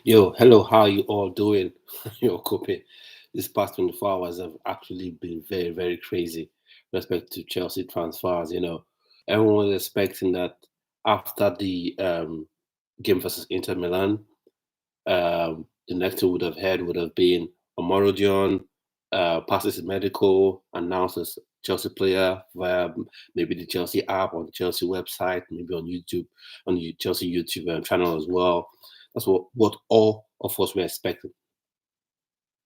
Yo, hello, how you all doing? Yo, Kope. This past 24 hours have actually been very, very crazy with respect to Chelsea transfers. Everyone was expecting that after the game versus Inter Milan, the next we would have had would have been Omorodion, passes his medical, announced as Chelsea player via maybe the Chelsea app on the Chelsea website, maybe on YouTube, on the Chelsea YouTube channel as well. That's what all of us were expecting,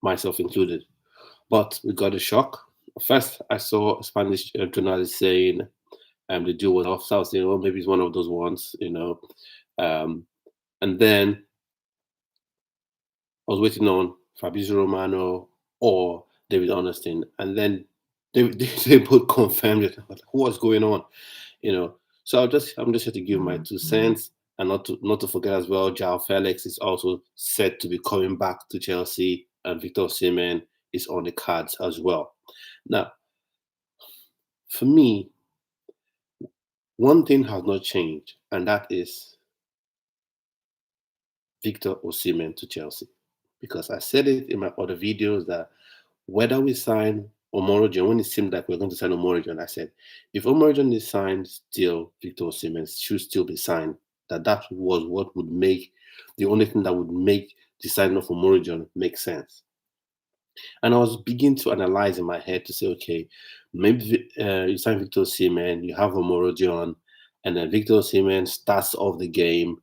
myself included. But we got a shock. First, I saw a Spanish journalist saying the deal was off. So I was saying, oh, maybe it's one of those ones. Um, and then I was waiting on Fabrizio Romano or David Ornstein, and then they both confirmed it. I was like, what's going on? You know. So I'm just here to give my 2 cents, and not to forget as well. Joao Felix is also said to be coming back to Chelsea, and Victor Osimhen is on the cards as well. Now, for me, one thing has not changed, and that is Victor Osimhen to Chelsea. Because I said it in my other videos that whether we sign Omorodion, when it seemed like we're going to sign Omorodion, I said, if Omorodion is signed still, Victor Osimhen should still be signed. That was what would make the only thing that would make the signing of Omorodion make sense. And I was beginning to analyze in my head to say, okay, maybe you sign Victor Osimhen, you have Omorodion, and then Victor Osimhen starts off the game,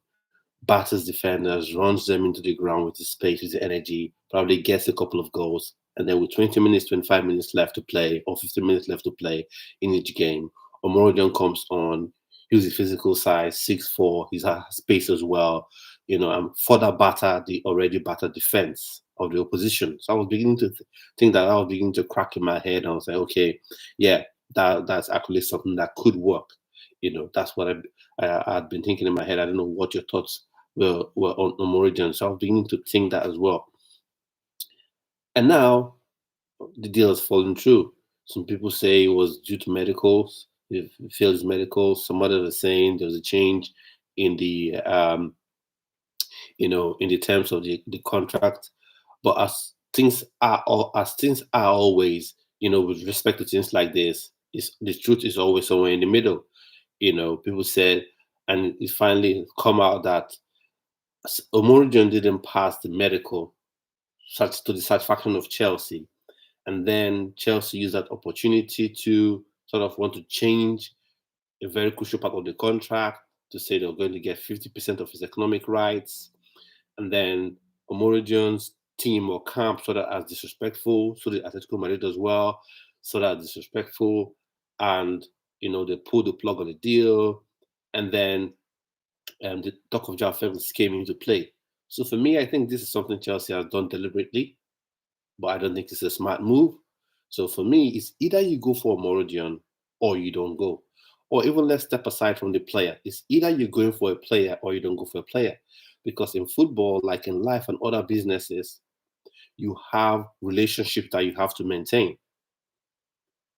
batters defenders, runs them into the ground with his space, with the energy, probably gets a couple of goals. And then with 20 minutes, 25 minutes left to play, or 15 minutes left to play in each game, Omorodion comes on, he's a physical size, 6'4", he's has space as well, and further batter the already battered defense of the opposition. So I was beginning to think that I was beginning to crack in my head. And I was like, okay, yeah, that's actually something that could work. That's what I had been thinking in my head. I don't know what your thoughts were on Meridian. So I was beginning to think that as well. And now the deal has fallen through. Some people say it was due to medicals. It fails medicals. Some others are saying there was a change in the terms of the contract. But as things are always, with respect to things like this, is the truth is always somewhere in the middle. People said, and it finally come out that Omorigion didn't pass the medical such to the satisfaction of Chelsea. And then Chelsea used that opportunity to sort of want to change a very crucial part of the contract to say they're going to get 50% of his economic rights. And then Omorigion's team or camp saw that as disrespectful, so did Atletico Madrid as well, saw that as disrespectful. And, they pulled the plug on the deal. And then the talk of Joao Felix came into play. So for me, I think this is something Chelsea has done deliberately, but I don't think it's a smart move. So for me, it's either you go for a Morodion or you don't go. Or even let's step aside from the player. It's either you're going for a player or you don't go for a player. Because in football, like in life and other businesses, you have relationships that you have to maintain.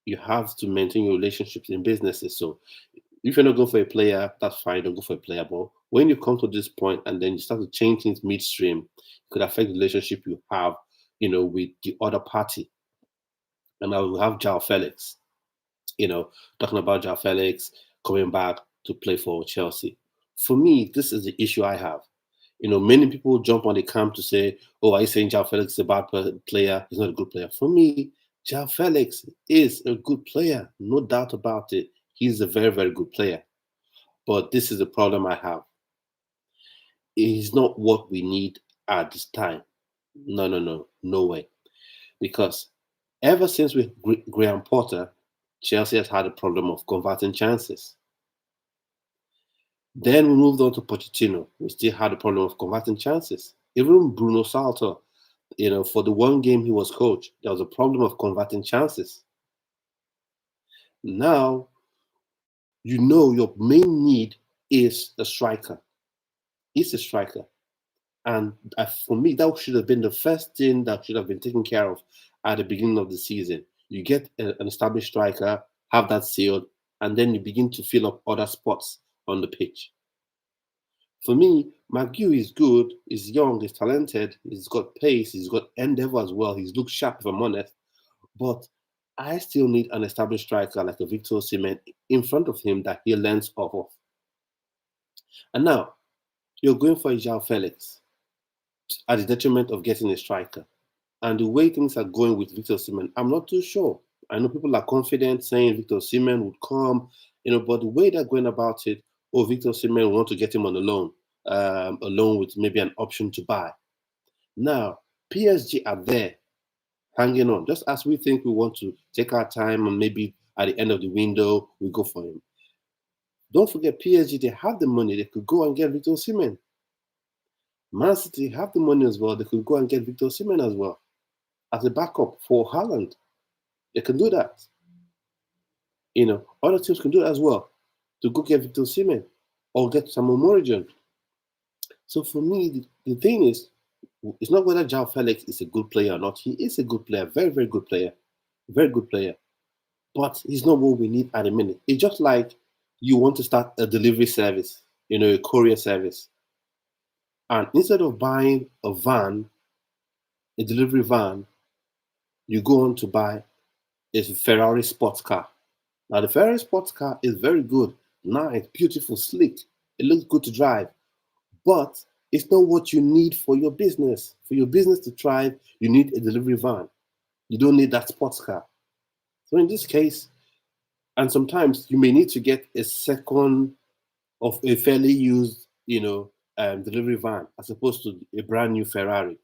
You have to maintain your relationships in businesses. So if you're not going for a player, that's fine, don't go for a player. But when you come to this point and then you start to change things midstream, it could affect the relationship you have, with the other party. And I will have Joao Felix, talking about Joao Felix coming back to play for Chelsea. For me, this is the issue I have. Many people jump on the camp to say, "Oh, are you saying Joao Felix is a bad player? He's not a good player." For me, Joao Felix is a good player, no doubt about it. He's a very, very good player. But this is the problem I have. He's not what we need at this time. No, no, no, no way. Because ever since with Graham Potter, Chelsea has had a problem of converting chances. Then we moved on to Pochettino. We still had a problem of converting chances. Even Bruno Salto, for the one game he was coach, there was a problem of converting chances. Now, your main need is a striker. Is a striker. And for me, that should have been the first thing that should have been taken care of at the beginning of the season. You get an established striker, have that sealed, and then you begin to fill up other spots on the pitch. For me, McGill is good, he's young, he's talented, he's got pace, he's got endeavor as well. He's looked sharp, if I'm honest. But I still need an established striker like a Victor Osimhen in front of him that he learns off of. And now you're going for a Joao Felix at the detriment of getting a striker. And the way things are going with Victor Osimhen, I'm not too sure. I know people are confident saying Victor Osimhen would come, but the way they're going about it, oh, Victor Osimhen want to get him on a loan with maybe an option to buy. Now, PSG are there hanging on, just as we think we want to take our time and maybe at the end of the window we go for him. Don't forget, PSG, they have the money, they could go and get Victor Osimhen. Man City have the money as well, they could go and get Victor Osimhen as well as a backup for Haaland. They can do that. Other teams can do that as well to go get Victor Osimhen or get Samu Omorodion. So for me, the thing is, it's not whether Joao Felix is a good player or not. He is a good player, very, very good player, very good player. But he's not what we need at the minute. It's just like you want to start a delivery service, a courier service. And instead of buying a van, a delivery van, you go on to buy a Ferrari sports car. Now, the Ferrari sports car is very good, nice, beautiful, sleek. It looks good to drive. But it's not what you need for your business. For your business to thrive, you need a delivery van. You don't need that sports car. So in this case, and sometimes you may need to get a second of a fairly used, delivery van as opposed to a brand new Ferrari.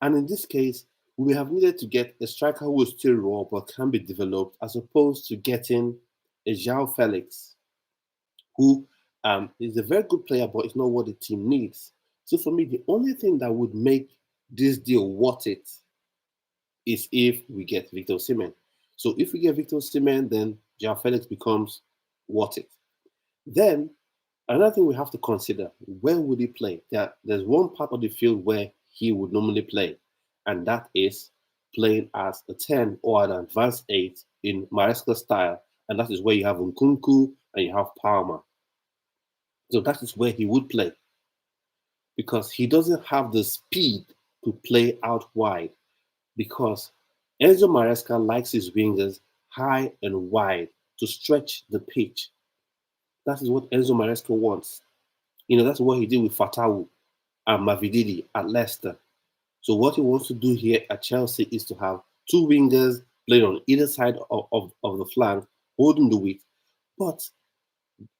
And in this case, we have needed to get a striker who is still raw but can be developed, as opposed to getting a Joao Felix, who is a very good player, but it's not what the team needs. So for me, the only thing that would make this deal worth it is if we get Victor Osimhen. So if we get Victor Osimhen, then Joao Felix becomes worth it. Then another thing we have to consider: where would he play? There's one part of the field where he would normally play, and that is playing as a 10 or an advanced 8 in Maresca style, and that is where you have Nkunku and you have Palmer. So that is where he would play, because he doesn't have the speed to play out wide, because Enzo Maresca likes his wingers high and wide to stretch the pitch. That is what Enzo Maresca wants. That's what he did with Fatawu and Mavididi at Leicester. So what he wants to do here at Chelsea is to have two wingers playing on either side of the flank, holding the width. But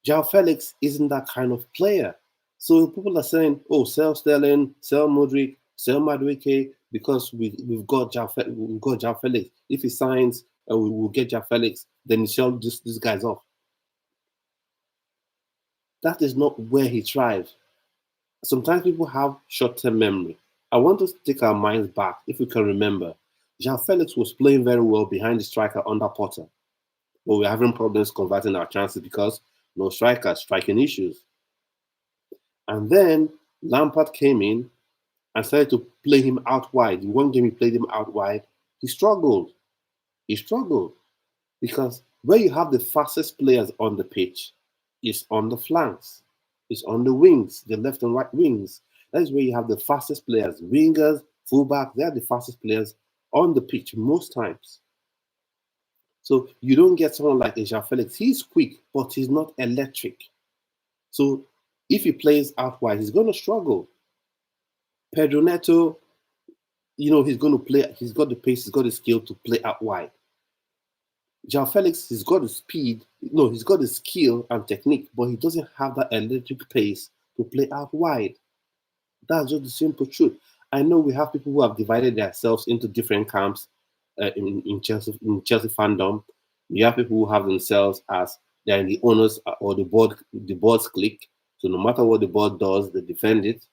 Joao Felix isn't that kind of player. So people are saying, oh, sell Sterling, sell Modric, sell Madueke, because we've got Joao Felix. If he signs and we will get Joao Felix, then he sell these guys off. That is not where he thrives. Sometimes people have short-term memory. I want us to take our minds back, if we can remember. Joao Felix was playing very well behind the striker under Potter, but we're having problems converting our chances because no striker, striking issues. And then Lampard came in and started to play him out wide. The one game he played him out wide, he struggled. He struggled because where you have the fastest players on the pitch is on the flanks, is on the wings, the left and right wings. That is where you have the fastest players. Wingers, fullback, they are the fastest players on the pitch most times. So you don't get someone like Joao Felix. He's quick, but he's not electric. So if he plays out wide, he's going to struggle. Pedro Neto, he's going to play. He's got the pace. He's got the skill to play out wide. Joao Felix, he's got the speed. No, he's got the skill and technique, but he doesn't have that electric pace to play out wide. That's just the simple truth. I know we have people who have divided themselves into different camps in Chelsea fandom. You have people who have themselves as they're in the owners or the board's clique. So no matter what the board does, they defend it.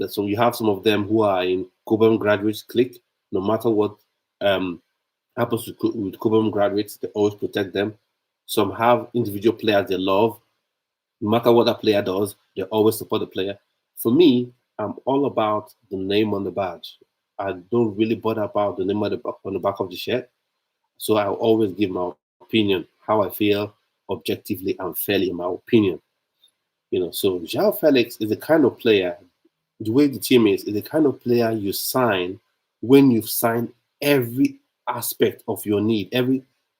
So you have some of them who are in Cobham graduates clique. No matter what happens with Cobham graduates, they always protect them. Some have individual players they love. No matter what that player does, they always support the player. For me, I'm all about the name on the badge. I don't really bother about the name on the back of the shirt. So I'll always give my opinion, how I feel, objectively and fairly, in my opinion. So Joao Felix is the kind of player, the way the team is the kind of player you sign when you've signed every aspect of your need.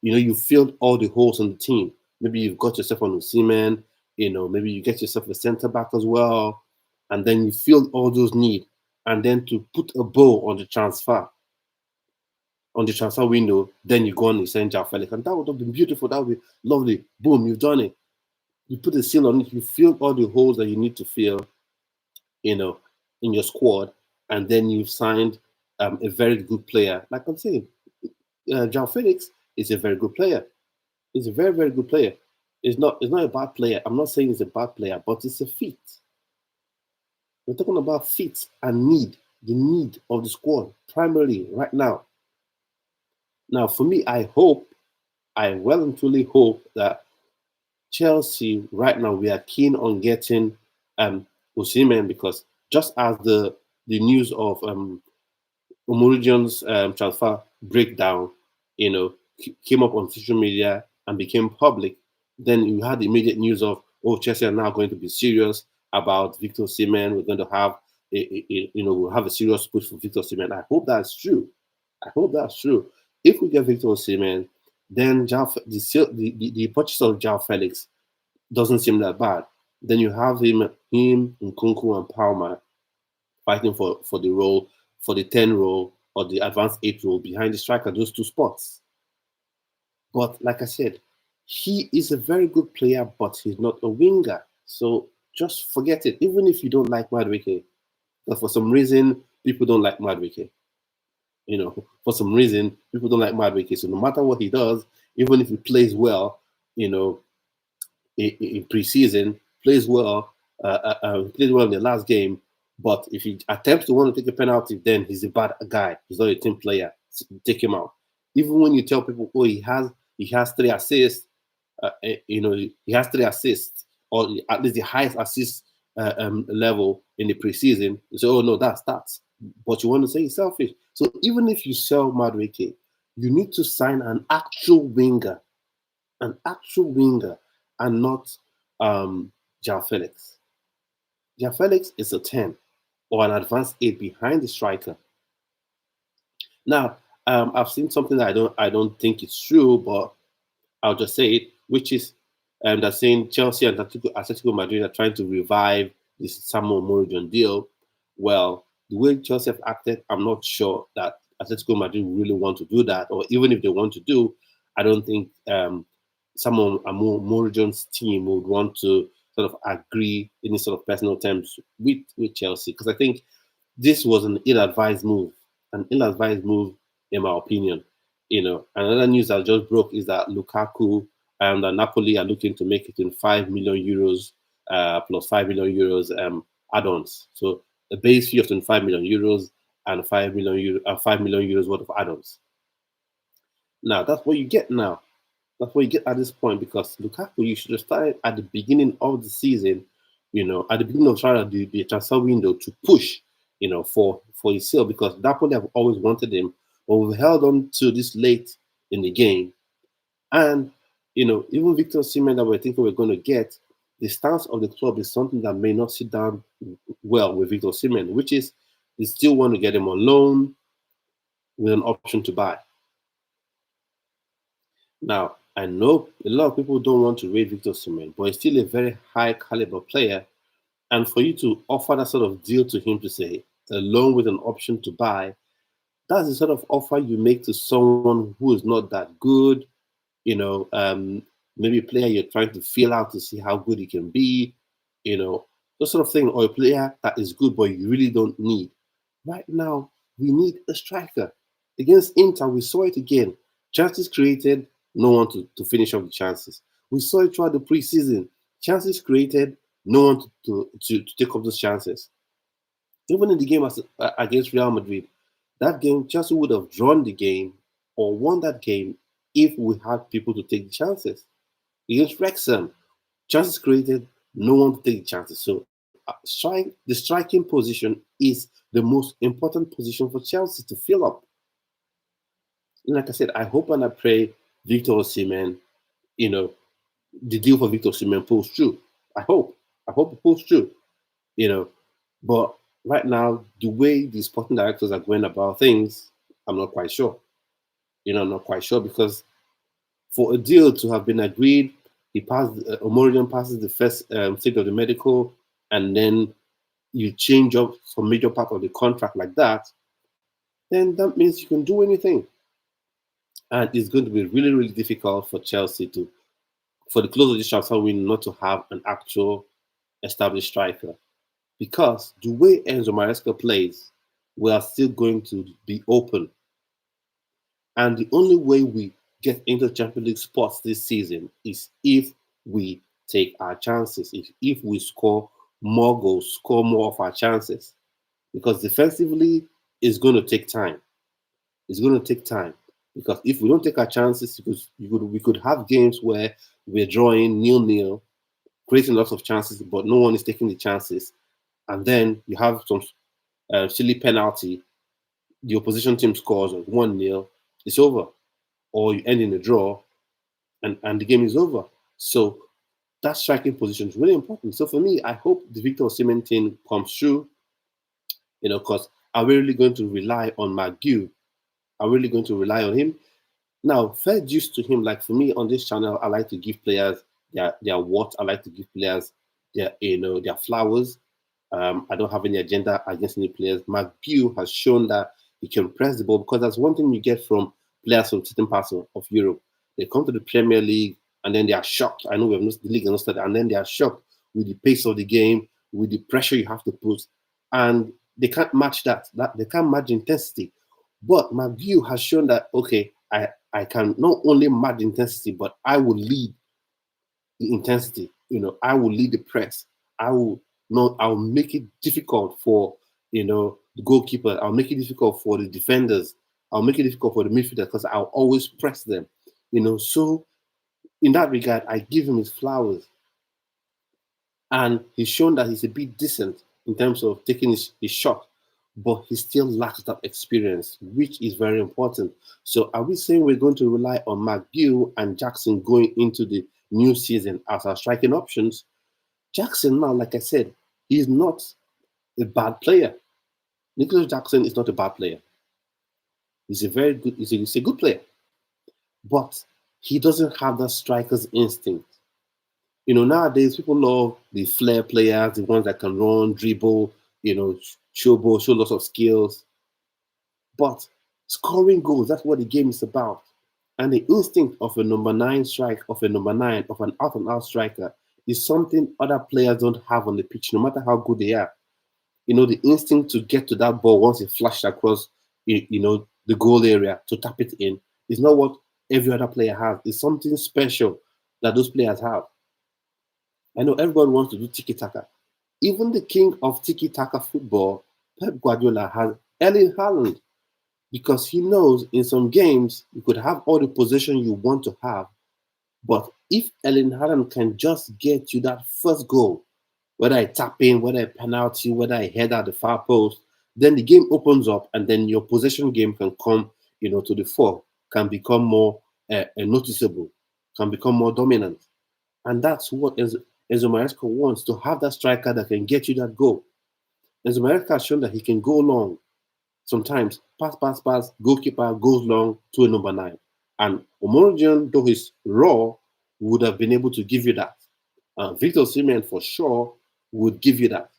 You filled all the holes in the team. Maybe you've got yourself on Osimhen, maybe you get yourself a centre back as well, and then you filled all those needs. And then to put a bow on the transfer window, then you go on and send Joao Felix. And that would have been beautiful. That would be lovely. Boom, you've done it. You put a seal on it, you fill all the holes that you need to fill, you know, in your squad, and then you've signed a very good player. Like I'm saying, Joao Felix is a very good player. He's a very, very good player. It's not a bad player. I'm not saying he's a bad player, but it's a fit. We're talking about fit and need, the need of the squad primarily right now. Now, for me, I well and truly hope that Chelsea right now we are keen on getting Osimhen, because just as the news of Omorodion's transfer breakdown, came up on social media and became public, then you had the immediate news of, oh, Chelsea are now going to be serious about Victor Osimhen. We're going to have we'll have a serious push for Victor Osimhen. I hope that's true. I hope that's true. If we get Victor Osimhen, then the purchase of Joao Felix doesn't seem that bad. Then you have Nkunku, and Palmer fighting for the role, for the 10 role or the advanced 8 role behind the striker, those two spots. But like I said, he is a very good player, but he's not a winger. So just forget it. Even if you don't like Madueke, but for some reason people don't like Madueke. For some reason people don't like Madueke. So no matter what he does, even if he plays well, in preseason, plays well in the last game. But if he attempts to want to take a penalty, then he's a bad guy. He's not a team player. So take him out. Even when you tell people, oh, he has 3 assists, he has 3 assists, or at least the highest assist level in the preseason. You say, oh no, that's stats. But you want to say he's selfish. So even if you sell Madueke, you need to sign an actual winger, and not Joao Felix. Joao Felix is a 10 or an advanced 8 behind the striker. Now, I've seen something that I don't think it's true, but I'll just say it, which is that saying Chelsea and Atletico Madrid are trying to revive this Samu Omorodion deal. Well, the way Chelsea have acted, I'm not sure that Atletico Madrid really want to do that, or even if they want to do, I don't think Samu Omorodion's team would want to sort of agree in any sort of personal terms with Chelsea, because I think this was an ill-advised move, in my opinion. Another news that just broke is that Lukaku and Napoli are looking to make it in 5 million euros plus 5 million euros add-ons. So a base fee of 25 million euros and 5 million euros worth of add-ons. Now that's what you get now. That's what you get at this point, because Lukaku, you should have started at the beginning of the season, at the beginning of the transfer window to push, for his sale, because Napoli have always wanted him, but we've held on to this late in the game. And, even Victor Osimhen that we're thinking we're going to get, the stance of the club is something that may not sit down well with Victor Osimhen, which is they still want to get him on loan with an option to buy. Now, I know a lot of people don't want to rate Victor Osimhen, but he's still a very high caliber player. And for you to offer that sort of deal to him, to say, along with an option to buy, that's the sort of offer you make to someone who is not that good, maybe a player you're trying to feel out to see how good he can be, that sort of thing, or a player that is good but you really don't need. Right now, we need a striker. Against Inter, we saw it again. Chances created, no one to finish off the chances. We saw it throughout the preseason. Chances created, no one to take up those chances. Even in the game against Real Madrid, that game, Chelsea would have drawn the game or won that game if we had people to take the chances. Against Wrexham, chances created, no one to take the chances. So the striking position is the most important position for Chelsea to fill up. And like I said, I hope and I pray Victor Osimhen, the deal for Victor Osimhen pulls through. I hope. I hope it pulls through, you know. But right now, the way the sporting directors are going about things, I'm not quite sure. I'm not quite sure because for a deal to have been agreed, he passed. Omorion passes the first stage of the medical, and then you change up some major part of the contract like that. Then that means you can do anything, and it's going to be really, really difficult for Chelsea to, for the close of this transfer window, not to have an actual established striker because the way Enzo Maresca plays, we are still going to be open. And the only way we get into Champions League spots this season is if we take our chances, if we score more goals, score more of our chances. Because defensively, it's going to take time. It's going to take time. Because if we don't take our chances, because we could have games where we're drawing nil-nil, creating lots of chances, but no one is taking the chances. And then you have some silly penalty, the opposition team scores 1-0, it's over. Or you end in a draw and the game is over. So that striking position is really important. So for me, I hope the Victor Osimhen thing comes through, because are we really going to rely on McGill? Are we really going to rely on him? Now, fair dues to him, like for me on this channel, I like to give players their what. I like to give players their flowers. I don't have any agenda against any players. McGill has shown that he can press the ball because that's one thing you get from players from certain parts of Europe. They come to the Premier League and then they are shocked. I know we have the league has not started, and then they are shocked with the pace of the game, with the pressure you have to put, and they can't match that. That they can't match intensity. But McGill has shown that okay, I can not only match intensity, but I will lead the intensity. I will lead the press. I will not. I'll make it difficult for the goalkeeper. I'll make it difficult for the defenders. I'll make it difficult for the midfielder because I'll always press them. So in that regard, I give him his flowers, and he's shown that he's a bit decent in terms of taking his shot, but he still lacks that experience, which is very important. So are we saying we're going to rely on McGill and Jackson going into the new season as our striking options? Jackson now, like I said, he's not a bad player. Nicholas Jackson is not a bad player. He's a very good, he's a good player. But he doesn't have that striker's instinct. Nowadays people love the flair players, the ones that can run, dribble, show lots of skills. But scoring goals, that's what the game is about. And the instinct of a number nine strike, of a number nine, of an out and out striker is something other players don't have on the pitch, no matter how good they are. The instinct to get to that ball once it flashed across, the goal area to tap it in is not what every other player has. It's something special that those players have. I know everybody wants to do tiki taka. Even the king of tiki taka football, Pep Guardiola, has Erling Haaland because he knows in some games you could have all the possession you want to have, but if Erling Haaland can just get you that first goal, whether I tap in, whether a penalty, whether I head out the far post, then the game opens up, and then your possession game can come, to the fore, can become more noticeable, can become more dominant, and that's what Enzo Maresca wants, to have that striker that can get you that goal. Enzo Maresca has shown that he can go long. Sometimes pass, goalkeeper goes long to a number nine. And Omorodion, though he's raw, would have been able to give you that. Victor Osimhen, for sure, would give you that.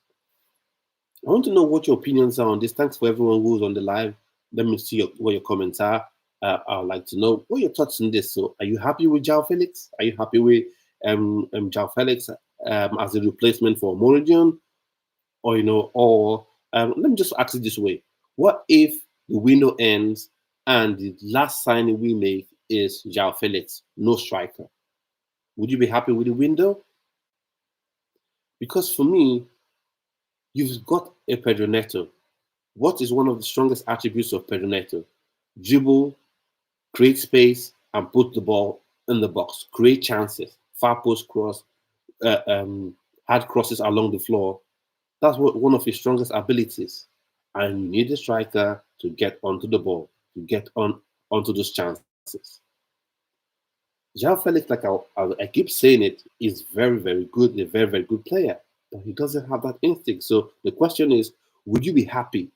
I want to know what your opinions are on this. Thanks for everyone who's on the live. Let me see what your comments are. I'd like to know what your thoughts on this. So, are you happy with Joao Felix? Are you happy with Joao Felix as a replacement for Omorodion? Or let me just ask it this way: what if the window ends and the last signing we make is Joao Felix, no striker? Would you be happy with the window? Because for me, you've got a Pedro Neto. What is one of the strongest attributes of Pedro Neto? Dribble, create space, and put the ball in the box. Create chances, far post cross, hard crosses along the floor. That's one of his strongest abilities. And you need a striker to get onto the ball, to get onto those chances. Joao Felix, like I keep saying it, is very, very good, a very, very good player. but he doesn't have that instinct. So the question is, would you be happy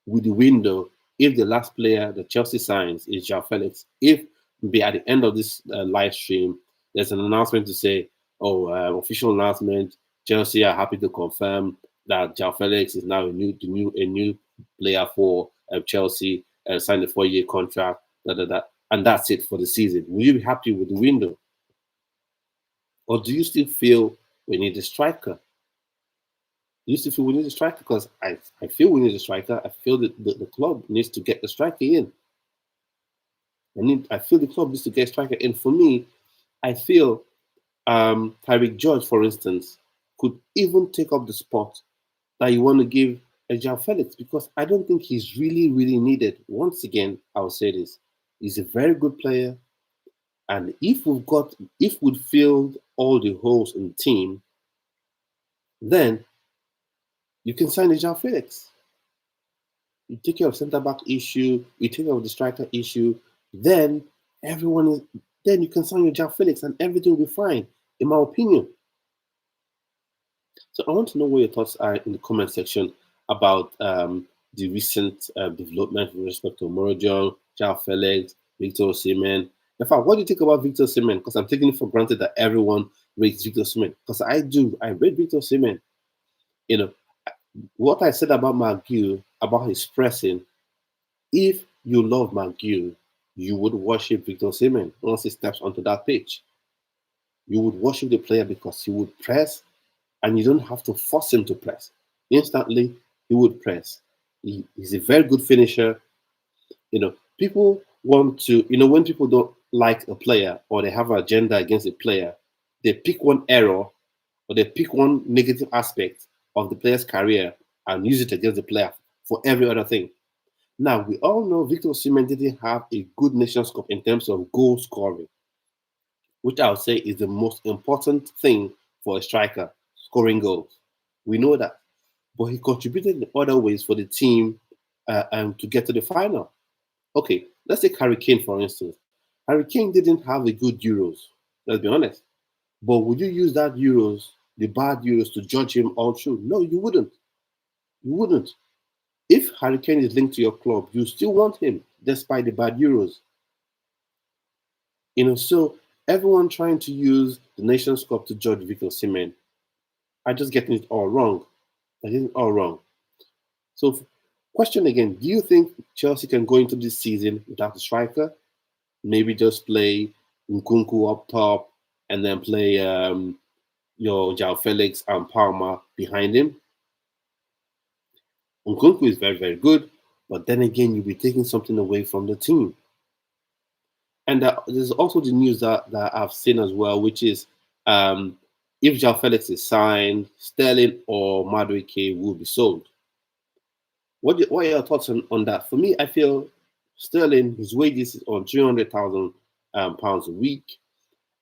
with the window if the last player that Chelsea signs is Joao Felix? If be at the end of this live stream, there's an announcement to say, "Oh, official announcement: Chelsea are happy to confirm that Joao Felix is now a new player for Chelsea and signed a 4-year contract." Da, da, da, and that's it for the season. Will you be happy with the window, or do you still feel we need a striker? Used to feel we need a striker because I feel we need a striker. I feel that the club needs to get the striker in. I feel the club needs to get a striker in. For me, I feel Tyreek George, for instance, could even take up the spot that you want to give a Joao Felix because I don't think he's really needed. Once again, I'll say this: he's a very good player, and if we'd filled all the holes in the team, then you can sign a Joao Felix. You take care of centre back issue, you take care of the striker issue, then everyone is then you can sign your Jack Felix and everything will be fine, in my opinion. So I want to know what your thoughts are in the comment section about the recent development with respect to Omorodion, Joao Felix, Victor Osimhen. In fact, what do you think about Victor Osimhen? Because I'm taking it for granted that everyone rates Victor Osimhen. Because I do. I rate Victor Osimhen. You know, what I said about McGill, about his pressing, if you love McGill, you would worship Victor Osimhen once he steps onto that pitch. You would worship the player because he would press and you don't have to force him to press. Instantly, he would press. He's a very good finisher. People want to, when people don't like a player or they have an agenda against a player, they pick one error or they pick one negative aspect of the player's career and use it against the player for every other thing. Now, we all know Victor Osimhen didn't have a good Nations Cup in terms of goal scoring, which I would say is the most important thing for a striker, scoring goals. We know that. But he contributed in other ways for the team to get to the final. Okay, let's take Harry Kane, for instance. Harry Kane didn't have a good Euros, let's be honest. But would you use that Euros, the bad Euros, to judge him all through? No, you wouldn't. You wouldn't. If Harry Kane is linked to your club, you still want him despite the bad Euros. So everyone trying to use the Nations Cup to judge Victor Osimhen are just getting it all wrong. They're getting it all wrong. So, question again: do you think Chelsea can go into this season without a striker? Maybe just play Nkunku up top and then play your Joao Felix and Palmer behind him. Nkunku is very good, but then again, you'll be taking something away from the team. And there's also the news that I've seen as well, which is if Joao Felix is signed, Sterling or Madueke will be sold. What are your thoughts on that? For me, I feel Sterling, his wages is on £300,000 pounds a week.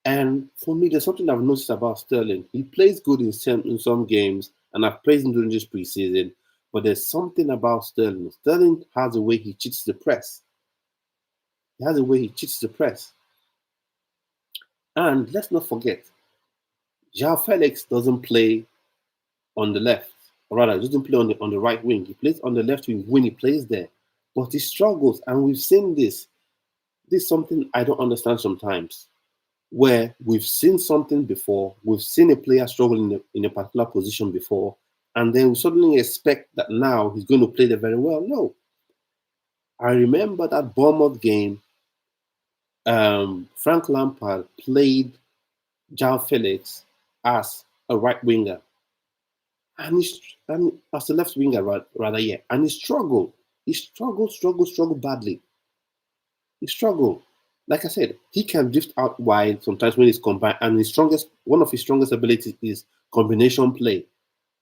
And for me, there's something I've noticed about Sterling. He plays good in some games, and I've praised him during this preseason. But there's something about Sterling. Sterling has a way he cheats the press. He has a way he cheats the press. And let's not forget, Joao Felix doesn't play on the left, or rather, he doesn't play on the right wing. He plays on the left wing when he plays there. But he struggles, and we've seen this. This is something I don't understand sometimes, where we've seen something before, we've seen a player struggle in a particular position before, and then we suddenly expect that now he's going to play there very well. No. I remember that Bournemouth game, Frank Lampard played Joao Felix as a right winger, and as a left winger rather, yeah, and he struggled. He struggled badly. He struggled. Like I said, he can drift out wide sometimes when he's combined, and one of his strongest abilities is combination play.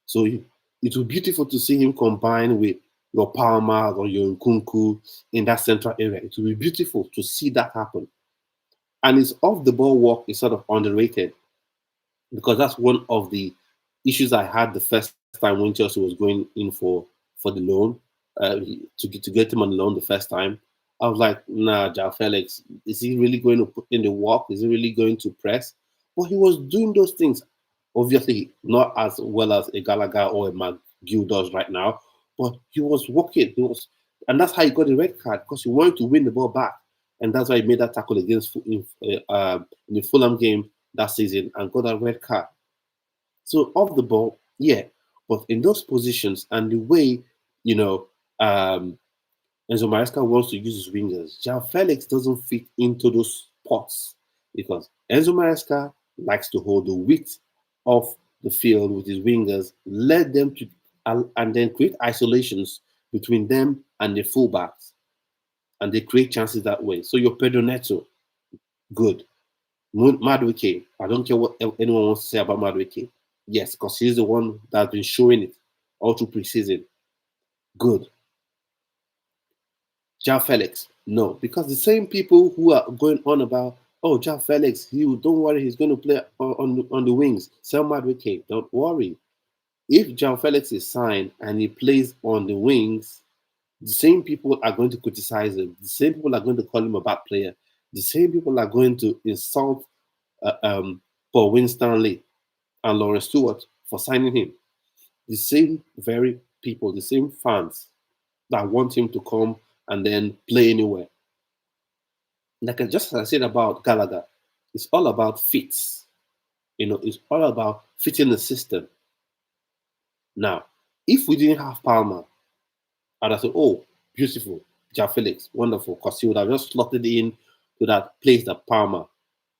So it will be beautiful to see him combine with your Palmer or your Nkunku in that central area. It will be beautiful to see that happen. And his off the ball work is sort of underrated because that's one of the issues I had the first time when Chelsea was going in for the loan to get him on loan the first time. I was like, nah, Joao Felix, is he really going to put in the work? Is he really going to press? But he was doing those things. Obviously, not as well as a Gallagher or a McGill does right now, but he was working. And that's how he got the red card because he wanted to win the ball back, and that's why he made that tackle against in the Fulham game that season and got that red card. So off the ball, yeah, but in those positions and the way you know um, Enzo Maresca wants to use his wingers, Joao Felix doesn't fit into those spots because Enzo Maresca likes to hold the width of the field with his wingers, let them to and then create isolations between them and the fullbacks, and they create chances that way. So your Pedro Neto, good. Madueke, I don't care what anyone wants to say about Madueke. Yes, because he's the one that's been showing it all through preseason. Good. Joao Felix, no, because the same people who are going on about, oh, Joao Felix, don't worry, he's going to play on the wings. Sell Madueke, don't worry. If Joao Felix is signed and he plays on the wings, the same people are going to criticize him. The same people are going to call him a bad player. The same people are going to insult Paul Winstanley and Lawrence Stewart for signing him. The same very people, the same fans that want him to come and then play anywhere. Just as I said about Gallagher, it's all about fits. It's all about fitting the system. Now, if we didn't have Palmer, I'd have said, oh, beautiful, Joao Felix, wonderful, because he would have just slotted in to that place that Palmer,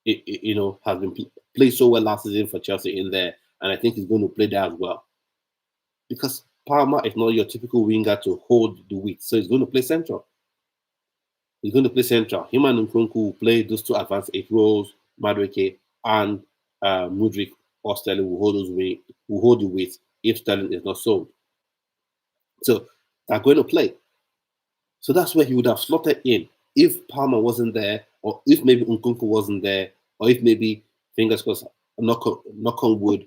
has been played so well last season for Chelsea in there, and I think he's going to play there as well. Because Palmer is not your typical winger to hold the width, so he's going to play central. He's going to play central. Him and Nkunku will play those two advanced eight roles. Madueke and Mudrik or Sterling will hold the weight if Sterling is not sold. So they're going to play. So that's where he would have slotted in if Palmer wasn't there, or if maybe Nkunku wasn't there, or if maybe, fingers crossed, knock on wood,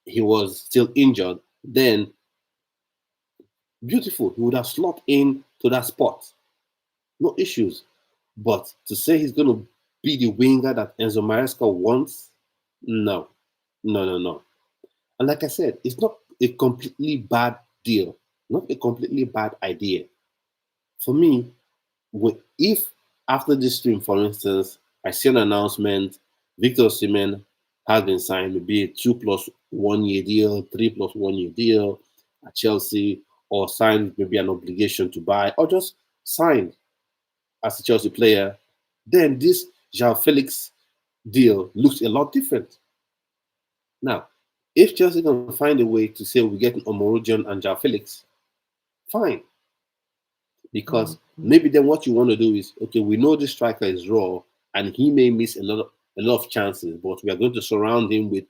he was still injured. Then beautiful, he would have slot in to that spot. No issues. But to say he's going to be the winger that Enzo Maresca wants, no. No. And like I said, it's not a completely bad deal, not a completely bad idea. For me, if after this stream, for instance, I see an announcement, Victor Osimhen has been signed, maybe a 2+1 year deal, 3+1 year deal at Chelsea, or signed maybe an obligation to buy, or just signed as a Chelsea player, then this Joao Felix deal looks a lot different. Now, if Chelsea can find a way to say we're getting Omorodion and Joao Felix, fine. Because maybe then what you want to do is, okay, we know this striker is raw and he may miss a lot of chances, but we are going to surround him with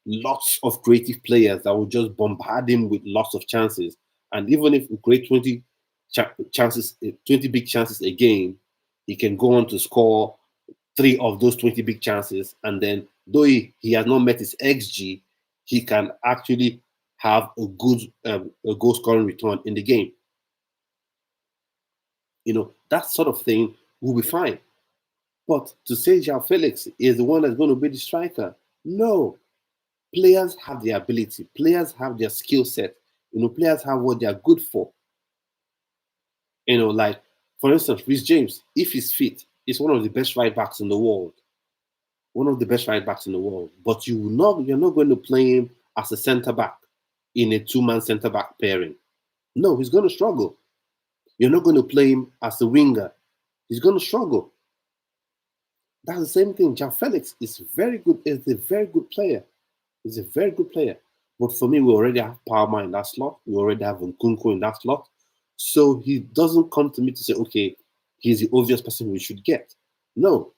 lots of creative players that will just bombard him with lots of chances. And even if we create 20 chances, 20 big chances a game, he can go on to score 3 of those 20 big chances. And then, though he has not met his XG, he can actually have a good a goal scoring return in the game. That sort of thing will be fine. But to say Joao Felix is the one that's going to be the striker, no. Players have the ability. Players have their skill set. Players have what they are good for. Like, for instance, Reece James, if he's fit, is one of the best right backs in the world. One of the best right backs in the world. But you're not going to play him as a centre back in a two-man centre back pairing. No, he's going to struggle. You're not going to play him as a winger. He's going to struggle. That's the same thing. Joao Felix is very good. Is a very good player. He's a very good player. But for me, we already have Palmer in that slot. We already have Nkunku in that slot. So he doesn't come to me to say, okay, he's the obvious person we should get. No.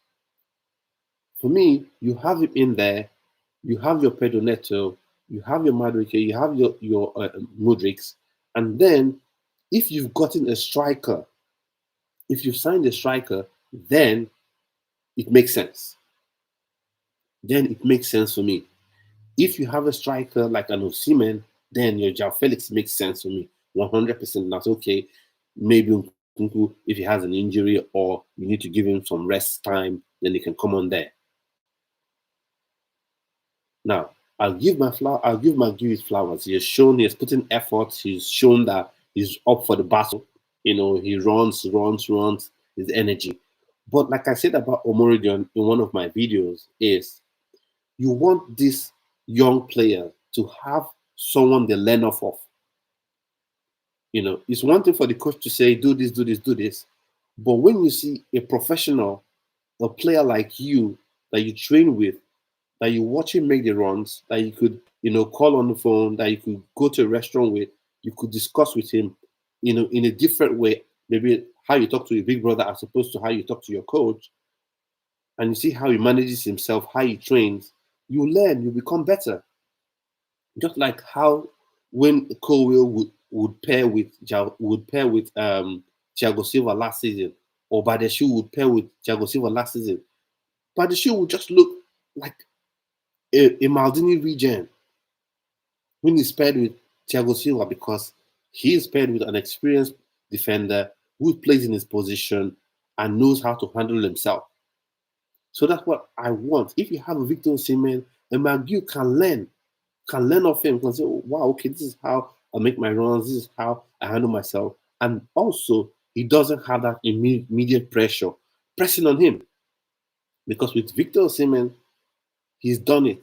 For me, you have him in there. You have your Pedro Neto. You have your Madueke. You have your Mudriks. And then, if you've gotten a striker, if you've signed a striker, then it makes sense. Then it makes sense for me. If you have a striker like an Osimhen, then your Joao Felix makes sense for me. 100%. That's okay. Maybe if he has an injury or you need to give him some rest time, then he can come on there. Now, I'll give McGee his flowers. He has shown he has put in effort. He's shown that he's up for the battle. He runs, his energy. But like I said about Omoridion in one of my videos, is you want this young player to have someone they learn off of. It's one thing for the coach to say, do this, do this, do this. But when you see a professional, a player like you that you train with, that you watch him make the runs, that you could, call on the phone, that you could go to a restaurant with, you could discuss with him, in a different way, maybe how you talk to your big brother as opposed to how you talk to your coach, and you see how he manages himself, how he trains, you learn, you become better. Just like how when Colwell would pair with Thiago Silva last season, or Badeshu would pair with Thiago Silva last season. Badeshu would just look like a Maldini regen when he's paired with Thiago Silva, because he is paired with an experienced defender who plays in his position and knows how to handle himself. So that's what I want. If you have a Victor Osimhen, the McGill can learn of him, can say, oh, wow, okay, this is how I make my runs, this is how I handle myself. And also, he doesn't have that immediate pressure pressing on him. Because with Victor Osimhen, he's done it.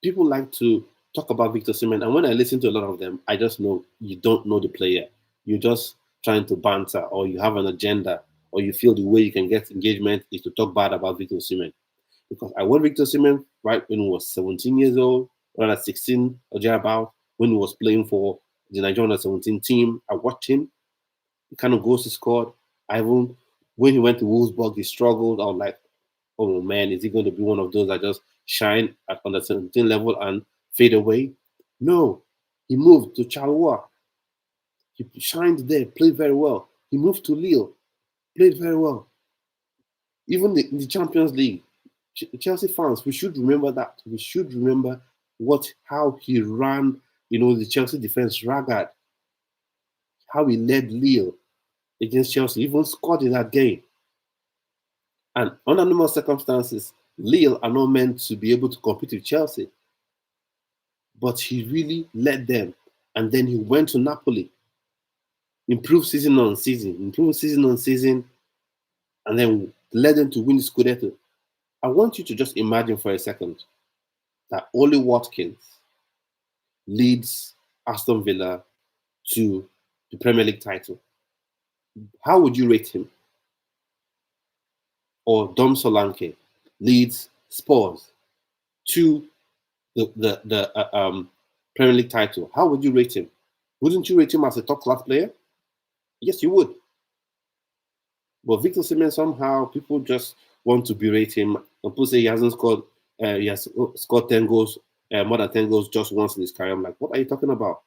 People like to talk about Victor Osimhen, and when I listen to a lot of them, I just know you don't know the player. You're just trying to banter, or you have an agenda, or you feel the way you can get engagement is to talk bad about Victor Osimhen. Because I watched Victor Osimhen right when he was 17 years old, rather 16 or thereabout, when he was playing for the Nigerian 17 team. I watched him, the kind of goals he scored. I even when he went to Wolfsburg, he struggled. I was like, oh man, is he going to be one of those that just shine at under 17 level and fade away? No, he moved to Charleroi. He shined there, played very well. He moved to Lille, played very well. Even in the Champions League, Chelsea fans, we should remember that. We should remember how he ran, the Chelsea defense ragged, how he led Lille against Chelsea, even scored in that game. And under normal circumstances, Lille are not meant to be able to compete with Chelsea. But he really led them. And then he went to Napoli, improved season on season, and then led them to win the Scudetto. I want you to just imagine for a second that Oli Watkins leads Aston Villa to the Premier League title. How would you rate him? Or Dom Solanke leads Spurs to the Premier League title. How would you rate him? Wouldn't you rate him as a top class player? Yes, you would. But Victor Osimhen, somehow people just want to berate him, and people say he hasn't scored. He has scored 10 goals, more than 10 goals just once in his career. I'm like, what are you talking about?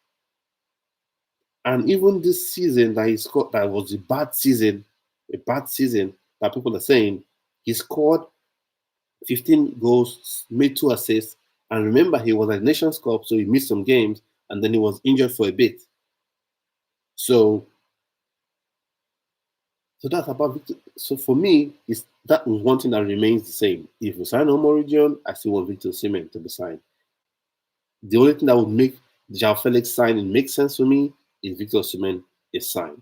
And even this season that he scored, that was a bad season that people are saying, he scored 15 goals, made 2 assists. And remember, he was at Nations Cup, so he missed some games, and then he was injured for a bit. So that's about Victor. So for me, that is one thing that remains the same. If we sign Omorodion, I still want Victor Osimhen to be signed. The only thing that would make Joao Felix signing make sense for me is Victor Osimhen is signed.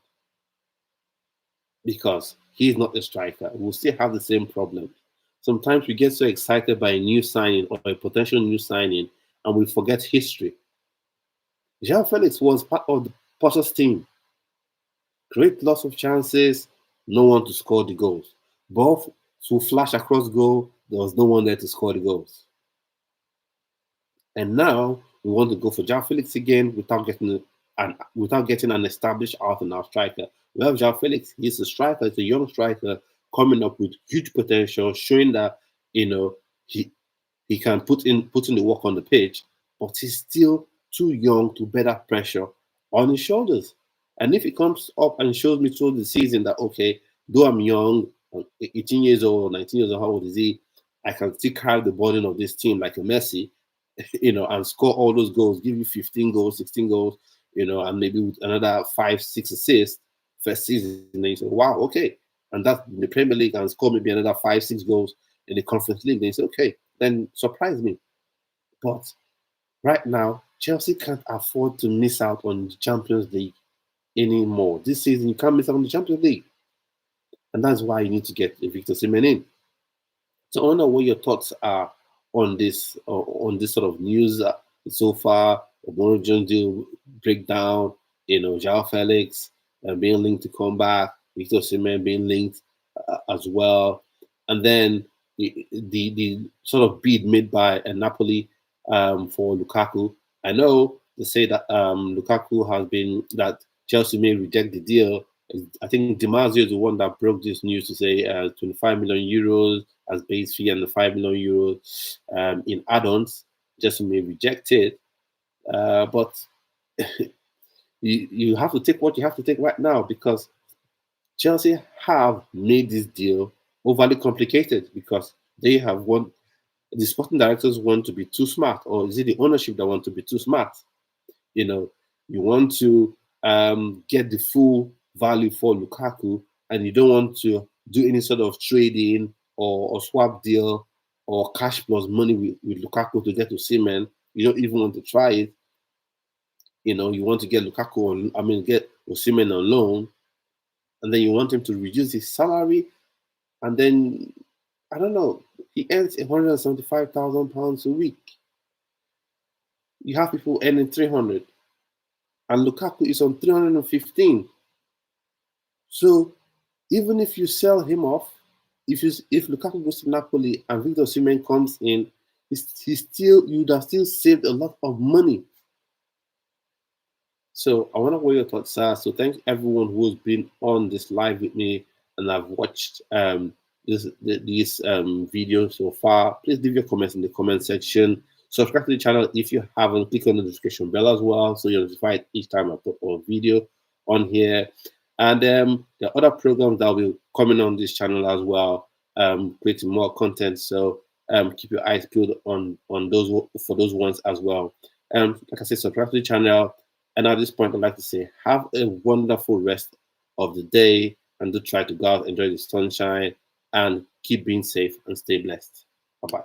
Because he is not a striker. We'll still have the same problem. Sometimes we get so excited by a new signing or a potential new signing, and we forget history. Joao Felix was part of the Potter's team. Create lots of chances, no one to score the goals. Ball to flash across goal, there was no one there to score the goals. And now we want to go for Joao Felix again without getting an established out and out striker. We have Joao Felix. He's a striker. He's a young striker coming up with huge potential, showing that he can put in the work on the pitch, but he's still too young to bear that pressure on his shoulders. And if he comes up and shows me through the season that, okay, though I'm young, 18 years old, 19 years old, how old is he? I can still carry the burden of this team like a Messi, and score all those goals, give you 15 goals, 16 goals, and maybe with another 5, 6 assists first season. And then you say, wow, okay. And that's in the Premier League and score maybe another 5, 6 goals in the Conference League. Then you say, okay, then surprise me. But Right now, Chelsea can't afford to miss out on the Champions League anymore. This season, you can't miss out on the Champions League, and that's why you need to get Victor Osimhen in. So I wonder what your thoughts are on this sort of news so far. Omorodion deal breakdown, Joao Felix being linked to come back, Victor Osimhen being linked as well, and then the sort of bid made by Napoli for Lukaku. I know they say that Lukaku has been that Chelsea may reject the deal. I think Dimarzio is the one that broke this news to say 25 million euros as base fee and the 5 million euros in add-ons. Just may reject it, but you have to take what you have to take right now because Chelsea have made this deal overly complicated because they have won. The sporting directors want to be too smart, or is it the ownership that want to be too smart? You know, you want to get the full value for Lukaku, and you don't want to do any sort of trading or swap deal or cash plus money with Lukaku to get to Osimhen. You don't even want to try it. You want to get Lukaku on, get Osimhen on loan, and then you want him to reduce his salary, and then I don't know, he earns £175,000 a week. You have people earning 300, and Lukaku is on 315. So even if you sell him off, if Lukaku goes to Napoli and Victor Osimhen comes in, you would have still saved a lot of money. So I wonder what your thoughts are. So thank everyone who has been on this live with me and I've watched this video so far. Please leave your comments in the comment section. Subscribe to the channel if you haven't. Click on the notification bell as well so you're notified each time I put a video on here. And there are other programs that will be coming on this channel as well, creating more content. So keep your eyes peeled on those for those ones as well. Like I said, subscribe to the channel. And at this point, I'd like to say, have a wonderful rest of the day and do try to go out, enjoy the sunshine, and keep being safe and stay blessed. Bye bye.